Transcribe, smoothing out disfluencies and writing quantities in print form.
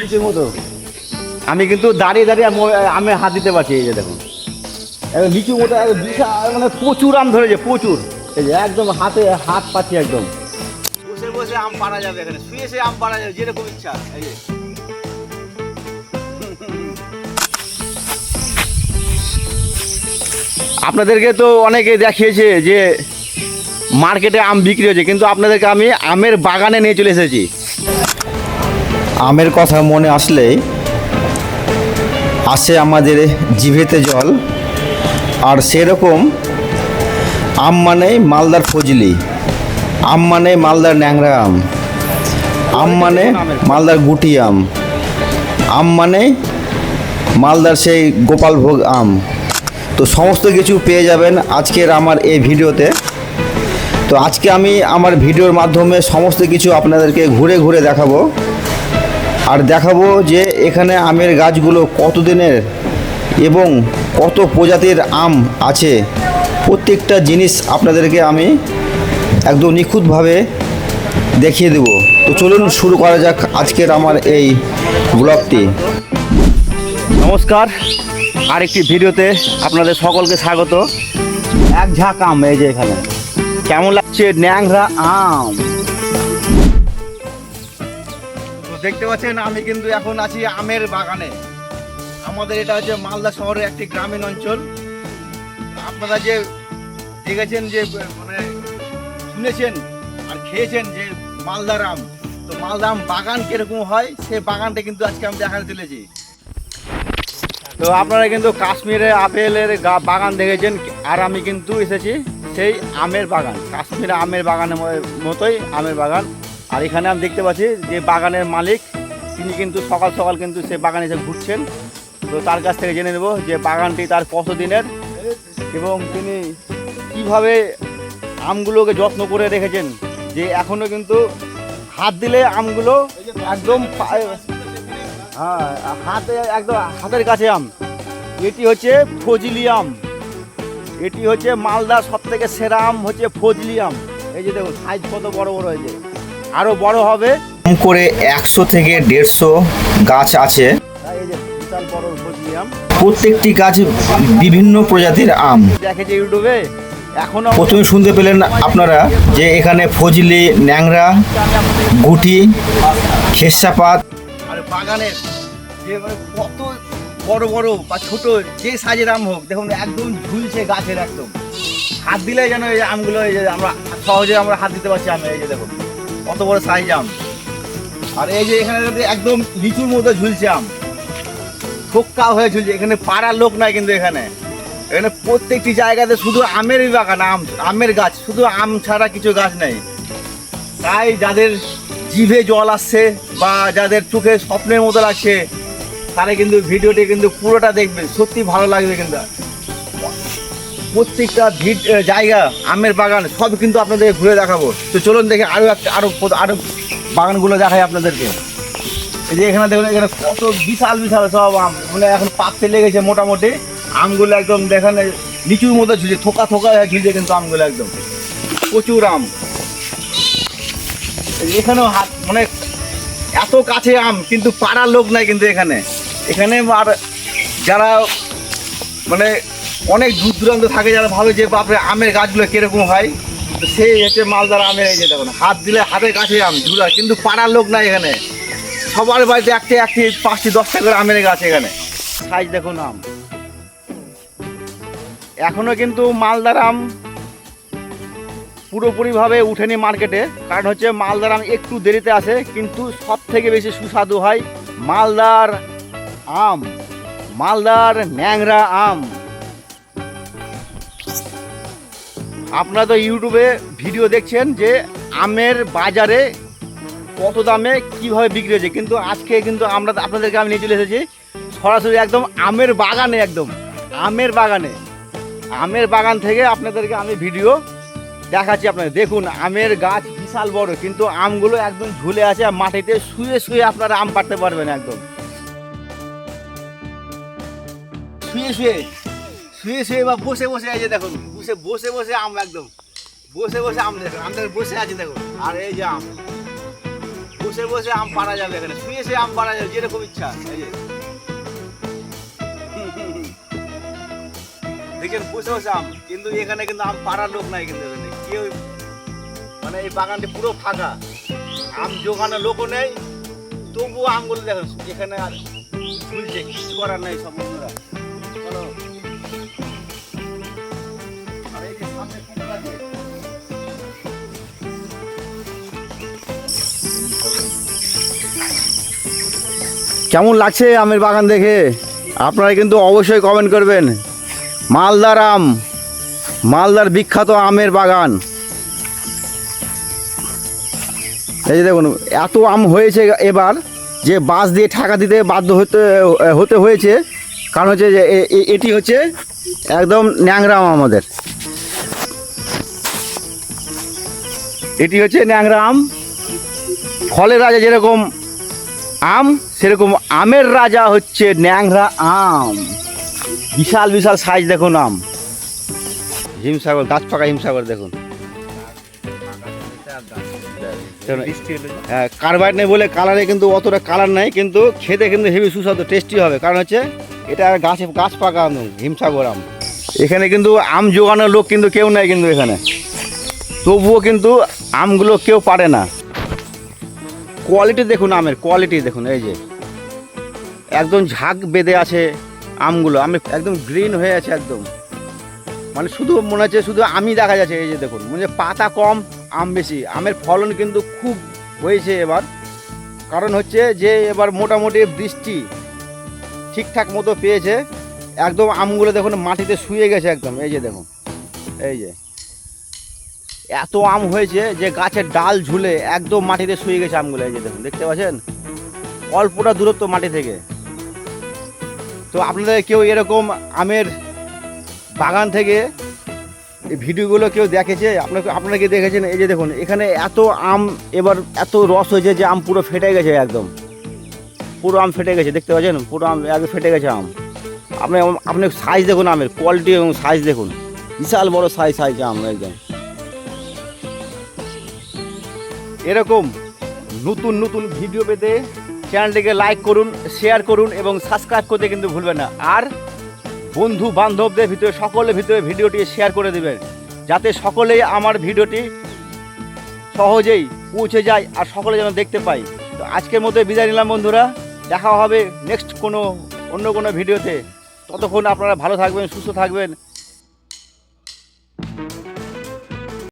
লিচুর মতো। আমি কিন্তু দাঁড়িয়ে দাঁড়িয়ে আমে হাত দিতে পারছি। এই যে দেখুন লিচুর মতো বিশাল, মানে প্রচুর আম ধরেছে, প্রচুর। এই যে একদম হাতে হাত পাচ্ছি একদম। বসে বসে আম পাড়া যাবে, এখানে শুয়ে শুয়ে আম পাড়া যাবে যেরকম ইচ্ছা। এই যে আপনাদেরকে তো অনেকে দেখিয়েছে যে মার্কেটে আম বিক্রি হয়েছে, কিন্তু আপনাদেরকে আমি আমের বাগানে নিয়ে চলে এসেছি। আমের কথা মনে আসলেই আসে আমাদের জিভেতে জল। আর সেরকম আম মানে মালদার ফজলি, আম মানে মালদার ন্যাংরা আম, আম মানে মালদার গুটি আম, আম মানে মালদার সেই গোপালভোগ আম। তো সমস্ত কিছু পেয়ে যাবেন আজকের আমার এই ভিডিওতে। তো আজকে আমি আমার ভিডিওর মাধ্যমে সমস্ত কিছু আপনাদেরকে ঘুরে ঘুরে দেখাবো, আর দেখাবো যে এখানে আমের গাছগুলো কতদিনের এবং কত প্রজাতির আম আছে। প্রত্যেকটা জিনিস আপনাদেরকে আমি একদম নিখুঁতভাবে দেখিয়ে দেব। তো চলুন শুরু করা যাক আজকের আমার এই ব্লগটি। নমস্কার, আরেকটি ভিডিওতে আপনাদের সকলকে স্বাগত। এক ঝাঁক আম, এই যে এখানে কেমন লাগছে ন্যাংরা আম। তো দেখতে পাচ্ছেন আমি কিন্তু এখন আছি আমের বাগানে। আমাদের এটা হচ্ছে মালদা শহরের একটি গ্রামীণ অঞ্চল। আপনারা যে দেখেছেন, যে মানে শুনেছেন আর খেয়েছেন যে মালদার আম, তো মালদা আম বাগান কিরকম হয় সেই বাগানটা কিন্তু আজকে আমি দেখাতে চলেছি। তো আপনারা কিন্তু কাশ্মীরে আপেলের বাগান দেখেছেন, আর আমি কিন্তু এসেছি সেই আমের বাগান, কাশ্মীরে আমের বাগানের মতোই আমের বাগান। আর এখানে আমি দেখতে পাচ্ছি যে বাগানের মালিক, তিনি কিন্তু সকাল সকাল কিন্তু সে বাগানে এসে ঘুরছেন। তো তার কাছ থেকে জেনে নেব যে বাগানটি তার কত দিনের এবং তিনি কিভাবে আমগুলোকে যত্ন করে রেখেছেন, যে এখনও কিন্তু হাত দিলে আমগুলো একদম হ্যাঁ হাতে একদম হাতের কাছে আম। এটি হচ্ছে ফজলি আম, এটি হচ্ছে মালদার সব থেকে সেরা আম হচ্ছে ফজলি আম। এই যে দেখুন সাইজ কত বড় বড় হয়েছে, আরও বড় হবে। কম করে 100 থেকে 150 গাছ আছে। এই যে বিশাল বড় ফজলি আম, প্রত্যেকটি গাছ বিভিন্ন প্রজাতির আম। দেখেছে ইউটিউবে। এখনো প্রথমে শুনতে পেলেন আপনারা যে এখানে ফজলি, ন্যাংরা, গুটি, খেসাপাত। আর বাগানের যে মানে কত বড় বড় বা ছোট যে সাইজের আম হোক, দেখুন একদম ঝুলছে গাছের, একদম হাত দিলে যেন এই আমগুলো, এই যে আমরা সহজে আমরা হাত দিতে পারছি আমে। এই যে দেখুন কত বড় সাইজ আম। আর এই যে এখানে একদম লিচুর মতো ঝুলছে আম, থোক্কা হয়ে ঝুলছে। এখানে পাড়ার লোক নাই কিন্তু এখানে প্রত্যেকটি জায়গাতে শুধু আমেরই বাগান, আমের গাছ, শুধু আম ছাড়া কিছু গাছ নেই। তাই যাদের জিভে জল আসছে বা যাদের চোখে স্বপ্নের মতো লাগছে, তারা কিন্তু ভিডিওটি কিন্তু পুরোটা দেখবেন, সত্যি ভালো লাগবে। কিন্তু প্রত্যেকটা জায়গা আমের বাগান সব কিন্তু আপনাদের ঘুরে দেখাবো। তো চলুন দেখে আরো বাগানগুলো দেখাই আপনাদেরকে। এই যে এখানে দেখুন, এখানে কত বিশাল বিশাল সব আম, মানে এখন পাকতে লেগেছে মোটামুটি। আমগুলো একদম দেখেন লিচুর মতো ঝুলছে, থোকা থোকা ঝুলছে কিন্তু আমগুলো একদম প্রচুর আম। এখানেও হাত মানে এত কাছে আম, কিন্তু পাড়ার লোক নাই কিন্তু এখানে। আর যারা মানে অনেক দূর দূরান্ত থাকে, যারা ভাবে যে বাপরে আমের গাছগুলো কিরকম হয়, তো সেই হচ্ছে মালদার আমের। এই যে দেখুন হাত দিলে হাতের কাছে আম ঝুলা, কিন্তু পাড়ার লোক নাই এখানে। সবার বাড়িতে একটি 5টি 10টা করে আমের গাছ এখানে। সাইজ দেখুন আম। এখনো কিন্তু মালদার আম পুরোপুরিভাবে উঠেনি মার্কেটে, কারণ হচ্ছে মালদার আম একটু দেরিতে আসে, কিন্তু সব থেকে বেশি সুস্বাদু হয় মালদার আম, মালদার ন্যাংরা আম। আপনারা তো ইউটিউবে ভিডিও দেখছেন যে আমের বাজারে কত দামে কিভাবে বিক্রি হয়েছে, কিন্তু আজকে কিন্তু আপনাদেরকে আমি নিয়ে চলে এসেছি সরাসরি একদম আমের বাগানে, একদম আমের বাগান থেকে আপনাদেরকে আমি ভিডিও দেখাচ্ছি। আপনাদের দেখুন আমের গাছ বিশাল বড়, কিন্তু আমগুলো একদম ঝুলে আছে, আর মাটিতে শুয়ে শুয়ে আপনারা আম পাড়তে পারবেন, একদম শুয়ে শুয়ে বা বসে বসে। এই যে দেখুন বসে বসে আম, একদম বসে বসে আম দেখুন, আমাদের বসে আছে দেখুন। আর এই যে আম বসে বসে আম পাড়া যাবে, এখানে শুয়ে শুয়ে আম পাড়া যাবে যেরকম ইচ্ছা। এই যে দেখেন বসে বসে আম, কিন্তু এখানে কিন্তু আম পাড়ার লোক নাই, কিন্তু এখানে কেউ, মানে এই বাগানটি পুরো ফাঁকা, আম জোগানোর লোকও নেই, তবুও আমগুলো দেখেন এখানে আর ঝুলছে, কিছু করার নেই সব বন্ধুরা। চলো। আর এই যে সামনে পুকুর আছে। কেমন লাগছে আমের বাগান দেখে? আপনারা কিন্তু অবশ্যই কমেন্ট করবেন। মালদার আম, মালদার বিখ্যাত আমের বাগান। এই যে দেখুন এত আম হয়েছে এবার যে বাঁশ দিয়ে ঠাকা দিতে বাধ্য হতে হয়েছে, কারণ হচ্ছে যে এটি হচ্ছে একদম ন্যাংরা আম আমাদের। এটি হচ্ছে ন্যাংরা আম। ফলের রাজা যেরকম আম, সেরকম আমের রাজা হচ্ছে ন্যাংরা আম। বিশাল বিশাল সাইজ দেখুন আম। হিমসাগর, গাছ পাকা হিমসাগর দেখুন। হ্যাঁ, কার্বাইড নেই বলে কালারে কিন্তু অতটা কালার নাই, কিন্তু খেতে কিন্তু হেভি সুস্বাদু, টেস্টি হবে, কারণ হচ্ছে এটা গাছ পাকা আম, হিমসাগর আম। এখানে কিন্তু আম জোগানোর লোক কিন্তু কেউ নাই কিন্তু এখানে, তবুও কিন্তু আমগুলো কেউ পারে না। কোয়ালিটি দেখুন, আমের কোয়ালিটি দেখুন। এই যে একদম ঝাঁক বেঁধে আছে আমগুলো, একদম গ্রিন হয়ে আছে একদম, মানে শুধু মনে হচ্ছে শুধু আমই দেখা যাচ্ছে। এই যে দেখুন, মানে পাতা কম আম বেশি। আমের ফলন কিন্তু খুব হয়েছে এবার, কারণ হচ্ছে যে এবার মোটামুটি বৃষ্টি ঠিকঠাক মতো পেয়েছে। একদম আমগুলো দেখুন মাটিতে শুয়ে গেছে একদম। এই যে দেখুন, এই যে এত আম হয়েছে যে গাছের ডাল ঝুলে একদম মাটিতে শুয়ে গেছে আমগুলো। এই যে দেখুন, দেখতে পাচ্ছেন অল্পটা দূরত্ব মাটি থেকে। তো আপনাদের কেউ এরকম আমের বাগান থেকে এই ভিডিওগুলো কেউ দেখেছে? আপনারা কি দেখেছেন? এই যে দেখুন এখানে এত আম, এবার এত রস হয়েছে যে আম পুরো ফেটে গেছে একদম, পুরো আম ফেটে গেছে, দেখতে পাচ্ছেন পুরো আম একদম ফেটে গেছে আম। আপনি সাইজ দেখুন, আমের কোয়ালিটি এবং সাইজ দেখুন, বিশাল বড় সাইজ আম একদম। এরকম নতুন নতুন ভিডিও পেতে চ্যানেলটিকে লাইক করুন, শেয়ার করুন এবং সাবস্ক্রাইব করতে কিন্তু ভুলবেন না। আর বন্ধু বান্ধবদের ভিতরে সকলের ভিতরে ভিডিওটি শেয়ার করে দেবেন, যাতে সকলেই আমার ভিডিওটি সহজেই পৌঁছে যায় আর সকলে যেন দেখতে পাই। তো আজকের মতো বিদায় নিলাম বন্ধুরা, দেখা হবে নেক্সট অন্য কোনো ভিডিওতে। ততক্ষণ আপনারা ভালো থাকবেন, সুস্থ থাকবেন।